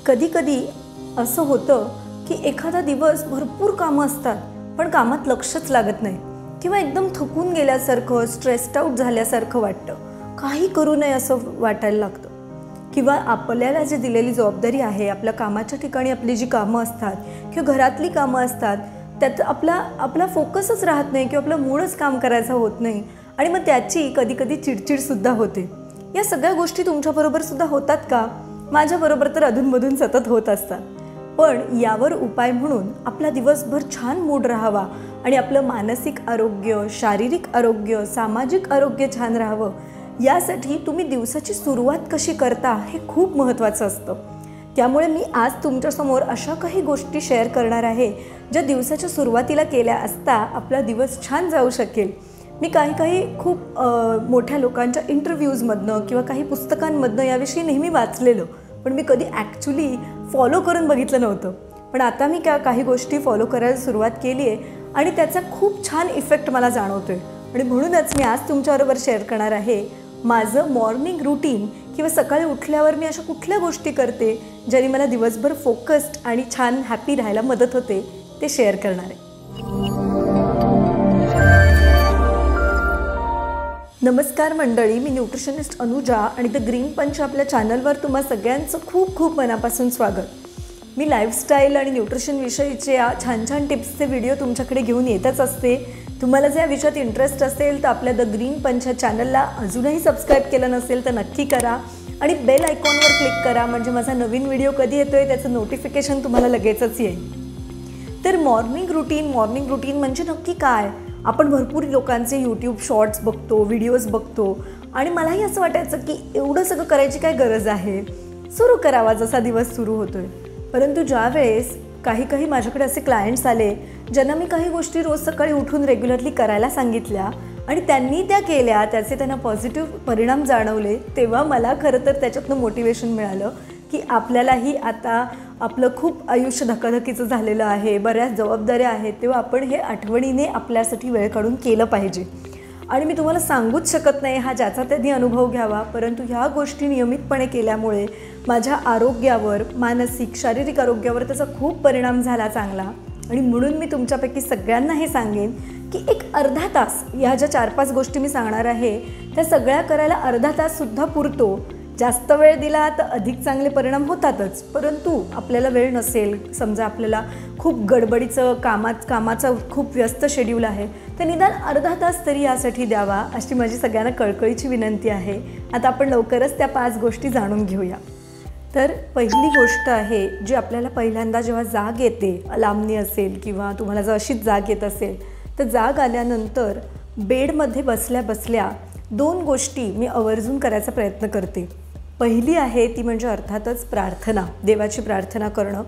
कधी-कधी असं होतं की एखादा दिवस भरपूर कामं असतात, पण कामात लक्षच लागत नाही किंवा एकदम थकून गेल्यासारखं, स्ट्रेस्ड आउट झाल्यासारखं वाटतं. काही करू नये असं वाटायला लागतं किंवा आपल्याला जी दिलेली जबाबदारी आहे, आपल्या कामाच्या ठिकाणी आपली जी कामं असतात किंवा घरातली कामं असतात, त्यात आपला फोकसच राहत नाही किंवा आपलं मूळच काम करायचं होत नाही आणि मग त्याची कधी-कधी चिडचिडसुद्धा होते. या सगळ्या गोष्टी तुमच्याबरोबरसुद्धा होतात का? माझ्याबरोबर तर अधूनमधून सतत होत असतात. पण यावर उपाय म्हणून आपला दिवसभर छान मूड राहावा आणि आपलं मानसिक आरोग्य, शारीरिक आरोग्य, सामाजिक आरोग्य छान राहावं, यासाठी तुम्ही दिवसाची सुरुवात कशी करता हे खूप महत्त्वाचं असतं. त्यामुळे मी आज तुमच्यासमोर अशा काही गोष्टी शेअर करणार आहे, ज्या दिवसाच्या सुरुवातीला केल्या असता आपला दिवस छान जाऊ शकेल. मी काही खूप मोठ्या लोकांच्या इंटरव्ह्यूजमधनं किंवा काही पुस्तकांमधनं याविषयी नेहमी वाचलेलं, पण मी कधी ॲक्च्युली फॉलो करून बघितलं नव्हतं. पण आता मी काही गोष्टी फॉलो करायला सुरुवात केली आहे आणि त्याचा खूप छान इफेक्ट मला जाणवतो आहे. आणि म्हणूनच मी आज तुमच्याबरोबर शेअर करणार आहे माझं मॉर्निंग रुटीन किंवा सकाळी उठल्यावर मी अशा कुठल्या गोष्टी करते ज्याने मला दिवसभर फोकस्ड आणि छान हॅपी राहायला मदत होते, ते शेअर करणार आहे. नमस्कार मंडळी, मी न्यूट्रिशनिस्ट अनुजा आणि द ग्रीन पंच आपल्या चॅनलवर तुम्हा सगळ्यांचं खूप खूप मनापासून स्वागत. मी लाईफस्टाईल आणि न्यूट्रिशन विषयीचे छान छान टिप्सचे व्हिडिओ तुमच्याकडे घेऊन येतच असते. तुम्हाला जर या विषयात इंटरेस्ट असेल तर आपल्या द ग्रीन पंच चॅनलला अजूनही सबस्क्राईब केलं नसेल तर नक्की करा आणि बेल आयकॉनवर क्लिक करा, म्हणजे माझा नवीन व्हिडिओ कधी येतो आहे त्याचं नोटिफिकेशन तुम्हाला लगेचच येईल. तर मॉर्निंग रुटीन म्हणजे नक्की काय? आपण भरपूर लोकांचे यूट्यूब शॉर्ट्स बघतो, व्हिडिओज बघतो आणि मलाही असं वाटायचं की एवढं सगळं करायची काय गरज आहे, सुरू करावा जसा दिवस सुरू होतो आहे. परंतु ज्यावेळेस काही माझ्याकडे असे क्लायंट्स आले ज्यांना मी काही गोष्टी रोज सकाळी उठून रेग्युलरली करायला सांगितल्या आणि त्यांनी त्या केल्या, त्याचे त्यांना पॉझिटिव्ह परिणाम जाणवले, तेव्हा मला खरं तर त्याच्यातनं मोटिवेशन मिळालं की आपल्यालाही आता आपलं खूप आयुष्य धकाधकीचं झालेलं आहे, बऱ्याच जबाबदाऱ्या आहेत, तेव्हा आपण हे आठवणीने आपल्यासाठी वेळ काढून केलं पाहिजे. आणि मी तुम्हाला सांगूच शकत नाही हा ज्याचा त्यांनी अनुभव घ्यावा, परंतु ह्या गोष्टी नियमितपणे केल्यामुळे माझ्या आरोग्यावर, मानसिक शारीरिक आरोग्यावर त्याचा खूप परिणाम झाला चांगला. आणि म्हणून मी तुमच्यापैकी सगळ्यांना हे सांगेन की एक अर्धा तास, ह्या ज्या 4-5 गोष्टी मी सांगणार आहे त्या सगळ्या करायला अर्धा ताससुद्धा पुरतो. जास्त वेळ दिला तर अधिक चांगले परिणाम होतातच, परंतु आपल्याला वेळ नसेल, समजा आपल्याला खूप गडबडीचं कामाचं खूप व्यस्त शेड्यूल आहे, तर निदान अर्धा तास तरी यासाठी द्यावा, अशी माझी सगळ्यांना कळकळीची विनंती आहे. आता आपण लवकरच त्या 5 गोष्टी जाणून घेऊया. तर पहिली गोष्ट आहे जी आपल्याला पहिल्यांदा जेव्हा जाग येते, अलार्मनी असेल किंवा तुम्हाला जर अशीच जाग येत असेल, तर जाग आल्यानंतर बेडमध्ये बसल्या बसल्या 2 गोष्टी मी आवर्जून करायचा प्रयत्न करते. पहिली आहे ती म्हणजे अर्थातच प्रार्थना, देवाची प्रार्थना करणं.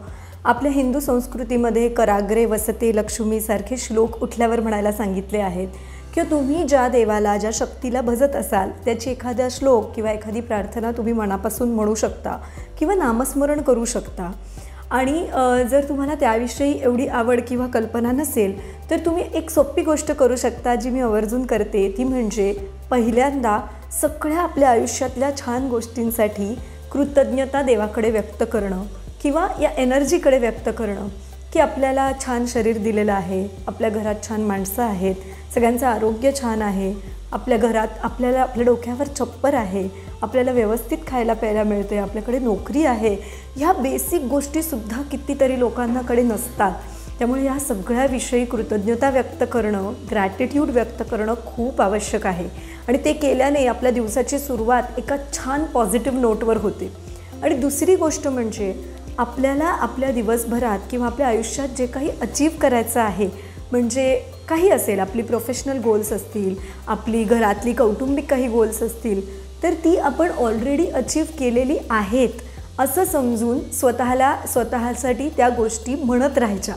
आपल्या हिंदू संस्कृतीमध्ये कराग्रे वसते लक्ष्मी सारखे श्लोक उठल्यावर म्हणायला सांगितले आहेत किंवा तुम्ही ज्या देवाला, ज्या शक्तीला भजत असाल त्याची एखादा श्लोक किंवा एखादी प्रार्थना तुम्ही मनापासून म्हणू शकता किंवा नामस्मरण करू शकता. आणि जर तुम्हाला त्याविषयी एवढी आवड किंवा कल्पना नसेल तर तुम्ही एक सोपी गोष्ट करू शकता जी मी आवर्जून करते, ती म्हणजे पहिल्यांदा सगळ्या आपल्या आयुष्यातल्या छान गोष्टींसाठी कृतज्ञता देवाकडे व्यक्त करणं किंवा या एनर्जीकडे व्यक्त करणं की आपल्याला छान शरीर दिलेलं आहे, आपल्या घरात छान माणसं आहेत, सगळ्यांचं आरोग्य छान आहे, आपल्या घरात आपल्या डोक्यावर छप्पर आहे, आपल्याला व्यवस्थित खायला प्यायला मिळते, आपल्याकडे नोकरी आहे. ह्या बेसिक गोष्टीसुद्धा कितीतरी लोकांकडे नसतात. त्यामुळे ह्या सगळ्याविषयी कृतज्ञता व्यक्त करणं, ग्रॅटिट्यूड व्यक्त करणं खूप आवश्यक आहे आणि ते केल्याने आपल्या दिवसाची सुरुवात एका छान पॉझिटिव्ह नोटवर होते. आणि दुसरी गोष्ट म्हणजे आपल्याला आपल्या दिवसभरात किंवा आपल्या आयुष्यात जे काही अचीव करायचं आहे, म्हणजे काही असेल, आपली प्रोफेशनल गोल्स असतील, आपली घरातली कौटुंबिक काही गोल्स असतील, तर ती आपण ऑलरेडी अचीव केलेली आहेत असं समजून स्वतःसाठी त्या गोष्टी म्हणत राहायच्या.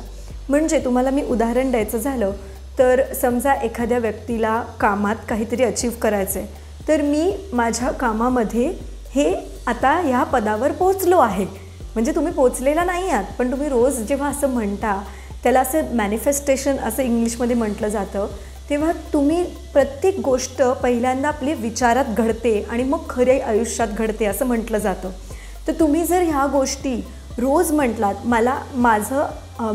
म्हणजे तुम्हाला मी उदाहरण द्यायचं झालं तर समजा एखाद्या व्यक्तीला कामात काहीतरी अचीव करायचं आहे, तर मी माझ्या कामामध्ये हे आता ह्या पदावर पोचलो आहे, म्हणजे तुम्ही पोचलेला नाही आहात, पण तुम्ही रोज जेव्हा असं म्हणता, त्याला असं मॅनिफेस्टेशन असं इंग्लिशमध्ये म्हटलं जातं, तेव्हा तुम्ही प्रत्येक गोष्ट पहिल्यांदा आपली विचारात घडते आणि मग खऱ्या आयुष्यात घडते असं म्हटलं जातं. तर तुम्ही जर ह्या गोष्टी रोज म्हटलात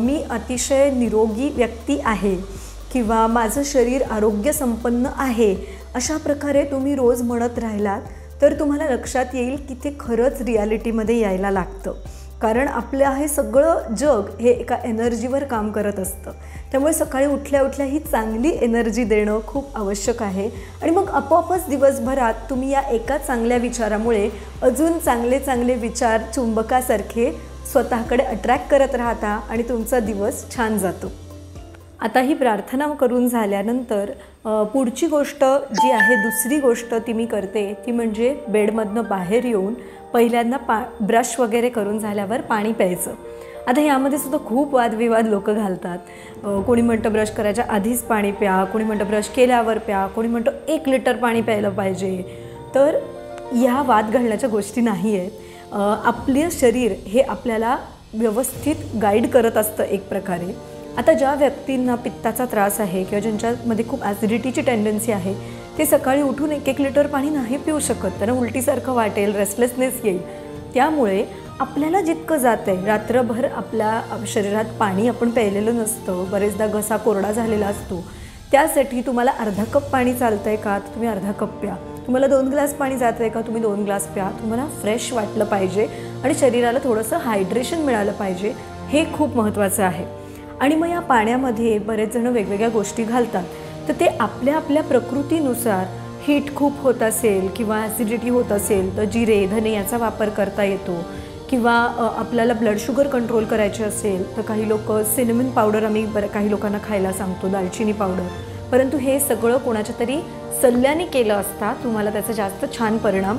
मी अतिशय निरोगी व्यक्ती आहे किंवा माझं शरीर आरोग्यसंपन्न आहे, अशा प्रकारे तुम्ही रोज म्हणत राहिलात तर तुम्हाला लक्षात येईल की ते खरंच रियालिटीमध्ये यायला लागतं. कारण आपलं हे सगळं जग हे एका एनर्जीवर काम करत असतं. त्यामुळे सकाळी उठल्या उठल्या ही चांगली एनर्जी देणं खूप आवश्यक आहे आणि मग आपोआपच दिवसभरात तुम्ही या एका चांगल्या विचारामुळे अजून चांगले चांगले विचार चुंबकासारखे स्वतःकडे अट्रॅक्ट करत राहता आणि तुमचा दिवस छान जातो. आता ही प्रार्थना करून झाल्यानंतर पुढची गोष्ट जी आहे, दुसरी गोष्ट ती मी करते ती म्हणजे बेडमधनं बाहेर येऊन पहिल्यांदा ब्रश वगैरे करून झाल्यावर पाणी प्यायचं. आता यामध्ये सुद्धा खूप वादविवाद लोक घालतात. कोणी म्हणतं ब्रश करायच्या आधीच पाणी प्या, कोणी म्हणतं ब्रश केल्यावर प्या, कोणी म्हणतं 1 लिटर पाणी प्यायलं पाहिजे. तर ह्या वाद घालण्याच्या गोष्टी नाही आहेत. आपले शरीर हे आपल्याला व्यवस्थित गाईड करत असतं एक प्रकारे. आता ज्या व्यक्तींना पित्ताचा त्रास आहे किंवा ज्यांच्यामध्ये खूप ॲसिडिटीची टेंडन्सी आहे ते सकाळी उठून 1-1 लिटर पाणी नाही पिऊ शकत. त्यांना उलटीसारखं वाटेल, रेस्टलेसनेस येईल. त्यामुळे आपल्याला जितकं जातं आहे, रात्रभर आपल्या शरीरात पाणी आपण प्यायलेलं नसतं, बरेचदा घसा कोरडा झालेला असतो. त्यासाठी तुम्हाला अर्धा कप पाणी चालतं आहे का, तर तुम्ही अर्धा कप प्या. तुम्हाला 2 ग्लास पाणी जातं आहे का, तुम्ही 2 ग्लास प्या. तुम्हाला फ्रेश वाटलं पाहिजे आणि शरीराला थोडंसं हायड्रेशन मिळालं पाहिजे, हे खूप महत्त्वाचं आहे. आणि मग या पाण्यामध्ये बरेच जण वेगवेगळ्या गोष्टी घालतात. तर ते आपल्या आपल्या प्रकृतीनुसार हीट खूप होत असेल किंवा ॲसिडिटी होत असेल तर जिरे, धने याचा वापर करता येतो. किंवा आपल्याला ब्लड शुगर कंट्रोल करायचे असेल तर काही लोक सिनेमन पावडर आम्ही काही लोकांना खायला सांगतो, दालचिनी पावडर. परंतु हे सगळं कोणाच्या तरी सल्ल्याने केलं असता तुम्हाला त्याचा जास्त छान परिणाम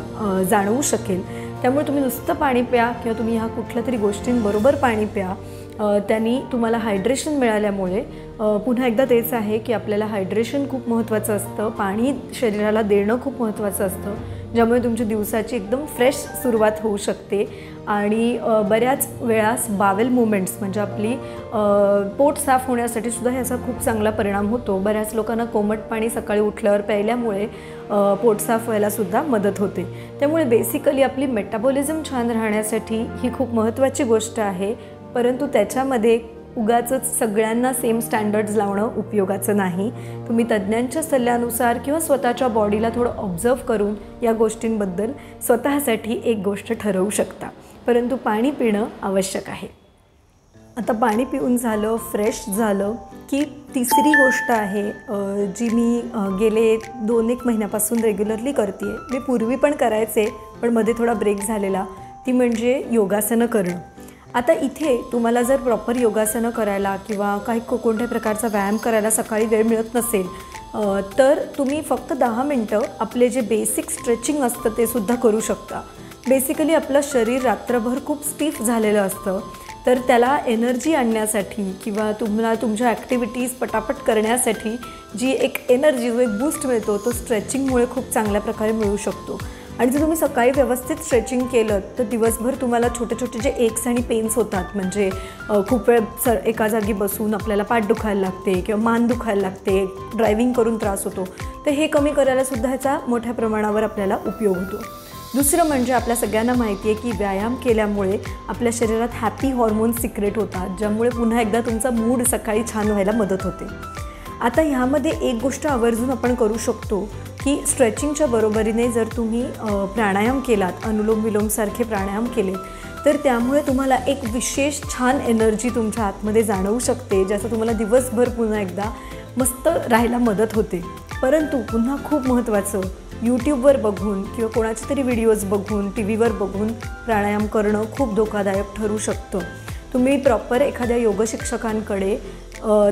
जाणवू शकेल. त्यामुळे तुम्ही नुसतं पाणी प्या किंवा तुम्ही ह्या कुठल्या तरी गोष्टींबरोबर पाणी प्या. त्यांनी तुम्हाला हायड्रेशन मिळाल्यामुळे पुन्हा एकदा तेच आहे की आपल्याला हायड्रेशन खूप महत्त्वाचं असतं, पाणी शरीराला देणं खूप महत्त्वाचं असतं, ज्यामुळे तुमच्या दिवसाची एकदम फ्रेश सुरुवात होऊ शकते. आणि बऱ्याच वेळास बावेल मुवमेंट्स म्हणजे आपली पोट साफ होण्यासाठी सुद्धा ह्याचा खूप चांगला परिणाम होतो. बऱ्याच लोकांना कोमट पाणी सकाळी उठल्यावर प्यायल्यामुळे पोट साफ व्हायलासुद्धा मदत होते. त्यामुळे बेसिकली आपली मेटाबॉलिझम छान राहण्यासाठी ही खूप महत्त्वाची गोष्ट आहे. परंतु त्याच्यामध्ये उगाचच सगळ्यांना सेम स्टँडर्ड्स लावणं उपयोगाचं नाही. तुम्ही तज्ज्ञांच्या सल्ल्यानुसार किंवा स्वतःच्या बॉडीला थोडं ऑब्झर्व करून या गोष्टींबद्दल स्वतःसाठी एक गोष्ट ठरवू शकता. परंतु पाणी पिणं आवश्यक आहे. आता पाणी पिऊन झालं, फ्रेश झालं की तिसरी गोष्ट आहे जी मी गेले 2-1 महिन्यापासून रेग्युलरली करते आहे. मी पूर्वी पण करायचे पण मध्ये थोडा ब्रेक झालेला, ती म्हणजे योगासनं करणं. आता इथे तुम्हाला जर प्रॉपर योगासनं करायला किंवा काही कोणत्या प्रकारचा व्यायाम करायला सकाळी वेळ मिळत नसेल तर तुम्ही फक्त 10 मिनटं आपले जे बेसिक स्ट्रेचिंग असतं ते सुद्धा करू शकता. बेसिकली आपलं शरीर रात्रभर खूप स्टिफ झालेलं असतं, तर त्याला एनर्जी आणण्यासाठी किंवा तुम्हाला तुमच्या ॲक्टिव्हिटीज पटापट करण्यासाठी जी एक एनर्जी, जो एक बूस्ट मिळतो तो स्ट्रेचिंगमुळे खूप चांगल्या प्रकारे मिळू शकतो. आणि जर तुम्ही सकाळी व्यवस्थित स्ट्रेचिंग केलं तर दिवसभर तुम्हाला छोटे छोटे जे एक्स आणि पेन्स होतात, म्हणजे खूप वेळ एका जागी बसून आपल्याला पाठ दुखायला लागते किंवा मान दुखायला लागते, ड्रायव्हिंग करून त्रास होतो, तर हे कमी करायलासुद्धा ह्याचा मोठ्या प्रमाणावर आपल्याला उपयोग होतो. दुसरं म्हणजे आपल्या सगळ्यांना माहिती आहे की व्यायाम केल्यामुळे आपल्या शरीरात हॅपी हॉर्मोन्स सिक्रेट होतात, ज्यामुळे पुन्हा एकदा तुमचा मूड सकाळी छान व्हायला मदत होते. आता ह्यामध्ये एक गोष्ट आवर्जून आपण करू शकतो की स्ट्रेचिंगच्या बरोबरीने जर तुम्ही प्राणायाम केलात, अनुलोम विलोमसारखे प्राणायाम केले तर त्यामुळे तुम्हाला एक विशेष छान एनर्जी तुमच्या आतमध्ये जाणवू शकते, ज्याचा तुम्हाला दिवसभर पुन्हा एकदा मस्त राहायला मदत होते. परंतु पुन्हा खूप महत्त्वाचं, यूट्यूबवर बघून किंवा कोणाचे तरी व्हिडिओज बघून, टी व्हीवर बघून प्राणायाम करणं खूप धोकादायक ठरू शकतं. तुम्ही प्रॉपर एखाद्या योग शिक्षकांकडे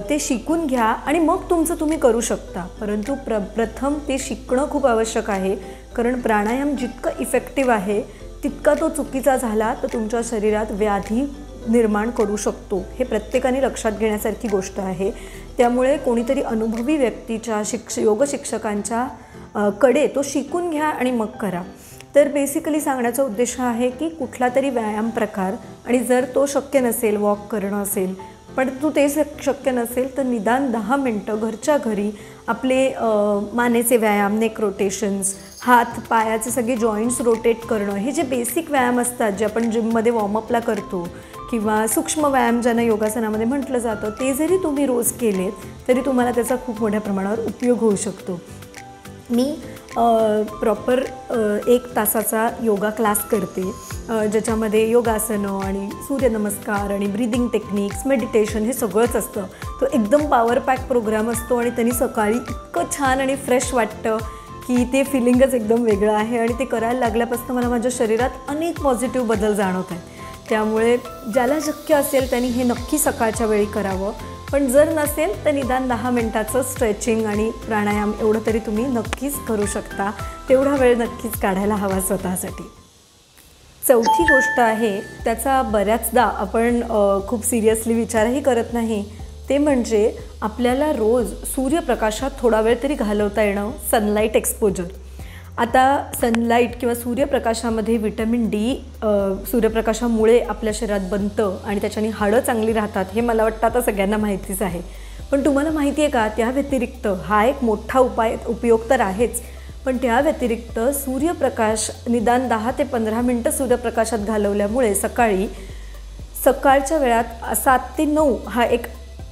ते शिकून घ्या आणि मग तुमचं तुम्ही करू शकता. परंतु प्रथम ते शिकणं खूप आवश्यक आहे, कारण प्राणायाम जितकं इफेक्टिव्ह आहे तितका तो चुकीचा झाला तर तुमच्या शरीरात व्याधी निर्माण करू शकतो. हे प्रत्येकाने लक्षात घेण्यासारखी गोष्ट आहे. त्यामुळे कोणीतरी अनुभवी व्यक्तीच्या योग शिक्षकांच्या कडे तो शिकून घ्या आणि मग करा. तर बेसिकली सांगण्याचा उद्देश हा आहे की कुठला तरी व्यायाम प्रकार, आणि जर तो शक्य नसेल, वॉक करणं असेल, पण ते शक्य नसेल तर निदान 10 मिनटं घरच्या घरी आपले मानेचे व्यायाम, नेक रोटेशन्स, हात पायाचे सगळे जॉईंट्स रोटेट करणं, हे जे बेसिक व्यायाम असतात जे आपण जिममध्ये वॉर्मअपला करतो किंवा सूक्ष्म व्यायाम ज्यांना योगासनामध्ये म्हटलं जातं ते जरी तुम्ही रोज केलेत तरी तुम्हाला त्याचा खूप मोठ्या प्रमाणावर उपयोग होऊ शकतो. मी प्रॉपर 1 तासाचा योगा क्लास करते, ज्याच्यामध्ये योगासनं आणि सूर्यनमस्कार आणि ब्रीदिंग टेक्निक्स, मेडिटेशन हे सगळंच असतं. तो एकदम पॉवर पॅक प्रोग्राम असतो आणि त्यांनी सकाळी इतकं छान आणि फ्रेश वाटतं की ते फिलिंगच एकदम वेगळं आहे आणि ते करायला लागल्यापासून मला माझ्या शरीरात अनेक पॉझिटिव्ह बदल जाणवत आहेत. त्यामुळे ज्याला शक्य असेल त्यांनी हे नक्की सकाळच्या वेळी करावं, पण जर नसेल तर निदान 10 मिनिटाचं स्ट्रेचिंग आणि प्राणायाम एवढं तरी तुम्ही नक्कीच करू शकता. तेवढा वेळ नक्कीच काढायला हवा स्वतःसाठी. चौथी गोष्ट आहे, त्याचा बऱ्याचदा आपण खूप सिरियसली विचारही करत नाही, ते म्हणजे आपल्याला रोज सूर्यप्रकाशात थोडा वेळ तरी घालवता येणं, सनलाईट एक्सपोजर. आता सनलाईट किंवा सूर्यप्रकाशामध्ये व्हिटॅमिन डी सूर्यप्रकाशामुळे आपल्या शरीरात बनतं आणि त्याच्याने हाडं चांगली राहतात, हे मला वाटतं आता सगळ्यांना माहितीच आहे. पण तुम्हाला माहिती आहे का, त्या व्यतिरिक्त हा एक मोठा उपयोग तर आहेच, पण त्या व्यतिरिक्त सूर्यप्रकाश निदान 10 ते 15 मिनटं सूर्यप्रकाशात घालवल्यामुळे सकाळच्या वेळात 7 ते 9 हा एक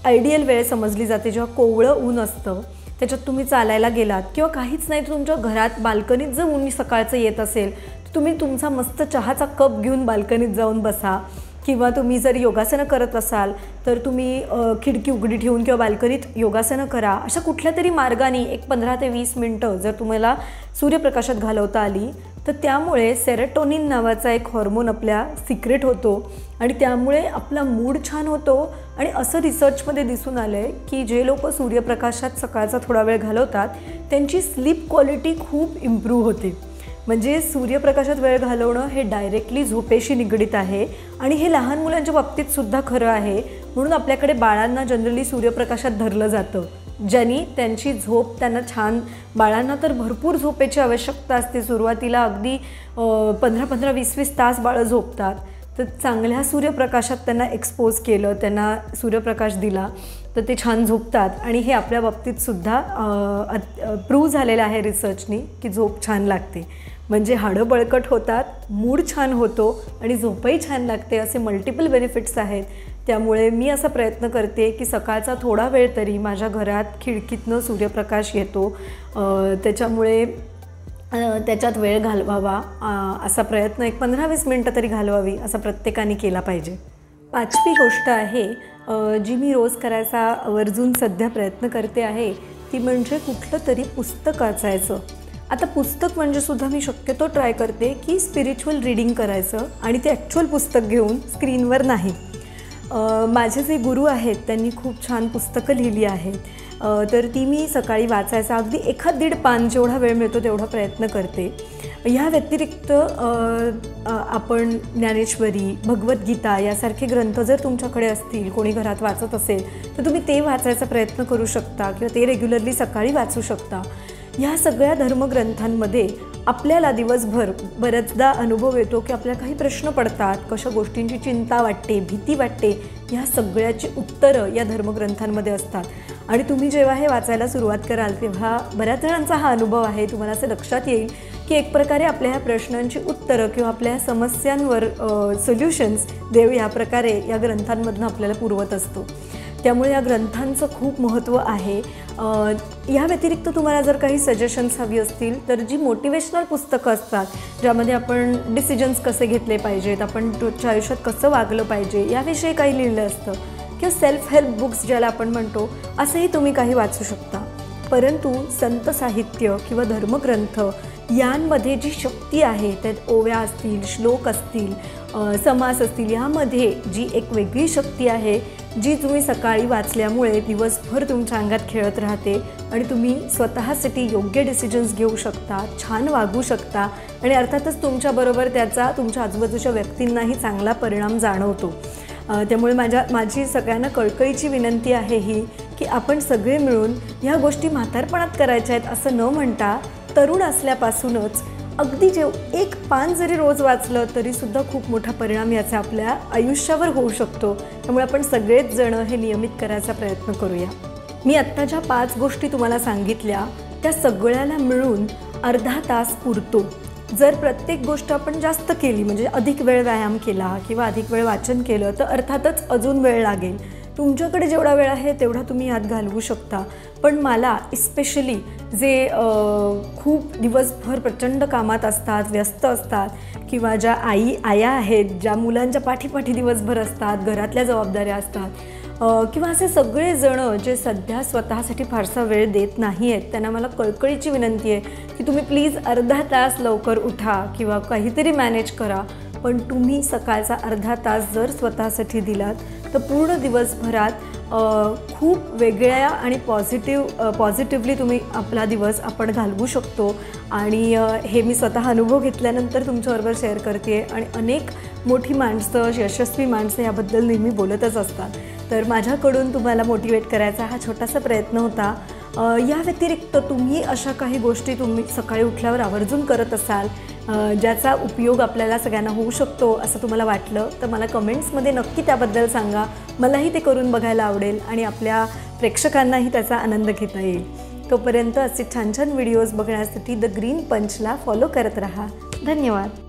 आयडियल वेळ समजली जाते, जेव्हा कोवळं ऊन असतं. त्याच्यात तुम्ही चालायला गेलात किंवा काहीच नाही तर तुमच्या घरात बाल्कनीत जर ऊन सकाळचं येत असेल तर तुम्ही तुमचा मस्त चहाचा कप घेऊन बाल्कनीत जाऊन बसा, किंवा तुम्ही जर योगासनं करत असाल तर तुम्ही खिडकी उघडी ठेवून किंवा बाल्कनीत योगासनं करा. अशा कुठल्या तरी मार्गाने एक 15 ते 20 मिनटं जर तुम्हाला सूर्यप्रकाशात घालवता आली तर त्यामुळे सेरोटोनिन नावाचा एक हॉर्मोन आपल्या सिक्रेट होतो आणि त्यामुळे आपला मूड छान होतो. आणि असं रिसर्चमध्ये दिसून आलं आहे की जे लोक सूर्यप्रकाशात सकाळचा थोडा वेळ घालवतात त्यांची स्लीप क्वालिटी खूप इम्प्रूव्ह होते. म्हणजे सूर्यप्रकाशात वेळ घालवणं हे डायरेक्टली झोपेशी निगडीत आहे आणि हे लहान मुलांच्या बाबतीत सुद्धा खरं आहे. म्हणून आपल्याकडे बाळांना जनरली सूर्यप्रकाशात धरलं जातं, ज्यांनी त्यांची झोप त्यांना छान, बाळांना तर भरपूर झोपेची आवश्यकता असते. सुरुवातीला अगदी 15-15, 20-20 तास बाळं झोपतात. तर चांगल्या सूर्यप्रकाशात त्यांना एक्सपोज केलं, त्यांना सूर्यप्रकाश दिला तर ते छान झोपतात. आणि हे आपल्या बाबतीतसुद्धा प्रूव्ह झालेलं आहे रिसर्चनी की झोप छान लागते, म्हणजे हाडं बळकट होतात, मूड छान होतो आणि झोपही छान लागते. असे मल्टिपल बेनिफिट्स आहेत. त्यामुळे मी असा प्रयत्न करते की सकाळचा थोडा वेळ तरी माझ्या घरात खिडकीतनं सूर्यप्रकाश येतो, त्याच्यामुळे त्याच्यात वेळ घालवावा, असा प्रयत्न एक 15-20 मिनटं तरी घालवावी असा प्रत्येकाने केला पाहिजे. 5वी गोष्ट आहे जी मी रोज करायचा आवर्जून सध्या प्रयत्न करते आहे ती म्हणजे कुठलं तरी पुस्तक वाचायचं. आता पुस्तक म्हणजे सुद्धा मी शक्यतो ट्राय करते की स्पिरिच्युअल रीडिंग करायचं आणि ते ॲक्च्युअल पुस्तक घेऊन स्क्रीनवर नाही. माझे जे गुरु आहेत त्यांनी खूप छान पुस्तकं लिहिली आहेत, तर ती मी सकाळी वाचायचा अगदी 1-1.5 पान जेवढा वेळ मिळतो तेवढा प्रयत्न करते. ह्या व्यतिरिक्त आपण ज्ञानेश्वरी, भगवद्गीता यासारखे ग्रंथ जर तुमच्याकडे असतील, कोणी घरात वाचत असेल तर तुम्ही ते वाचायचा प्रयत्न करू शकता किंवा ते रेग्युलरली सकाळी वाचू शकता. ह्या सगळ्या धर्मग्रंथांमध्ये आपल्याला दिवसभर बऱ्याचदा अनुभव येतो की आपल्याला काही प्रश्न पडतात, कशा गोष्टींची चिंता वाटते, भीती वाटते, ह्या सगळ्याची उत्तरं या धर्मग्रंथांमध्ये असतात. आणि तुम्ही जेव्हा हे वाचायला सुरुवात कराल तेव्हा बऱ्याच जणांचा हा अनुभव आहे, तुम्हाला असं लक्षात येईल की एक प्रकारे आपल्या ह्या प्रश्नांची उत्तरं किंवा आपल्या ह्या समस्यांवर सोल्युशन्स देव ह्या प्रकारे या ग्रंथांमधून आपल्याला पुरवत असतो. त्यामुळे या ग्रंथांचं खूप महत्त्व आहे. या व्यतिरिक्त तुम्हाला जर काही सजेशन्स हवी असतील तर जी मोटिवेशनल पुस्तकं असतात, ज्यामध्ये आपण डिसिजन्स कसे घेतले पाहिजेत, आपण रोजच्या आयुष्यात कसं वागलं पाहिजे याविषयी काही लिहिलं असतं, किंवा सेल्फ हेल्प बुक्स ज्याला आपण म्हणतो, असंही तुम्ही काही वाचू शकता. परंतु संत साहित्य किंवा धर्मग्रंथ यांमध्ये जी शक्ती आहे, त्यात ओव्या असतील, श्लोक असतील, समास असतील, यामध्ये जी एक वेगळी शक्ती आहे जी तुम्ही सकाळी वाचल्यामुळे दिवसभर तुमच्या अंगात खेळत राहते आणि तुम्ही स्वतःसाठी योग्य डिसिजन्स घेऊ शकता, छान वागू शकता आणि अर्थातच तुमच्याबरोबर त्याचा तुमच्या आजूबाजूच्या व्यक्तींनाही चांगला परिणाम जाणवतो. त्यामुळे माझी सगळ्यांना कळकळीची विनंती आहे ही की आपण सगळे मिळून ह्या गोष्टी म्हातारपणात करायच्या आहेत असं न म्हणता तरुण असल्यापासूनच अगदी एक पान जरी रोज वाचलं तरीसुद्धा खूप मोठा परिणाम याचा आपल्या आयुष्यावर होऊ शकतो. त्यामुळे आपण सगळेच जण हे नियमित करायचा प्रयत्न करूया. मी आत्ता ज्या 5 गोष्टी तुम्हाला सांगितल्या त्या सगळ्याला मिळून अर्धा तास पुरतो. जर प्रत्येक गोष्ट आपण जास्त केली म्हणजे अधिक वेळ व्यायाम केला किंवा अधिक वेळ वाचन केलं तर अर्थातच अजून वेळ लागेल. तुमच्याकडे जेवढा वेळ आहे तेवढा तुम्ही यात घालवू शकता. पण मला इस्पेशली जे खूप दिवसभर प्रचंड कामात असतात, व्यस्त असतात किंवा ज्या आया आहेत, ज्या मुलांच्या पाठीपाठी दिवसभर असतात, घरातल्या जबाबदाऱ्या असतात किंवा असे सगळेजणं जे सध्या स्वतःसाठी फारसा वेळ देत नाही आहेत, त्यांना मला कळकळीची विनंती आहे की तुम्ही प्लीज अर्धा तास लवकर उठा किंवा काहीतरी मॅनेज करा. पण तुम्ही सकाळचा अर्धा तास जर स्वतःसाठी दिलात तर पूर्ण दिवसभरात खूप वेगळ्या आणि पॉझिटिव्हली तुम्ही आपला दिवस आपण घालवू शकतो. आणि हे मी स्वतः अनुभव घेतल्यानंतर तुमच्याबरोबर शेअर करते आणि अनेक मोठी माणसं, यशस्वी माणसं याबद्दल नेहमी बोलतच असतात. तर माझ्याकडून तुम्हाला मोटिवेट करायचा हा छोटासा प्रयत्न होता. या व्यतिरिक्त तुम्ही अशा काही गोष्टी तुम्ही सकाळी उठल्यावर आवर्जून करत असाल ज्याचा उपयोग आपल्याला सगळ्यांना होऊ शकतो असं तुम्हाला वाटलं तर मला कमेंट्समध्ये नक्की त्याबद्दल सांगा. मलाही ते करून बघायला आवडेल आणि आपल्या प्रेक्षकांनाही त्याचा आनंद घेता येईल. तोपर्यंत असे छान छान व्हिडिओज बघण्यासाठी द ग्रीन पंचला फॉलो करत राहा. धन्यवाद.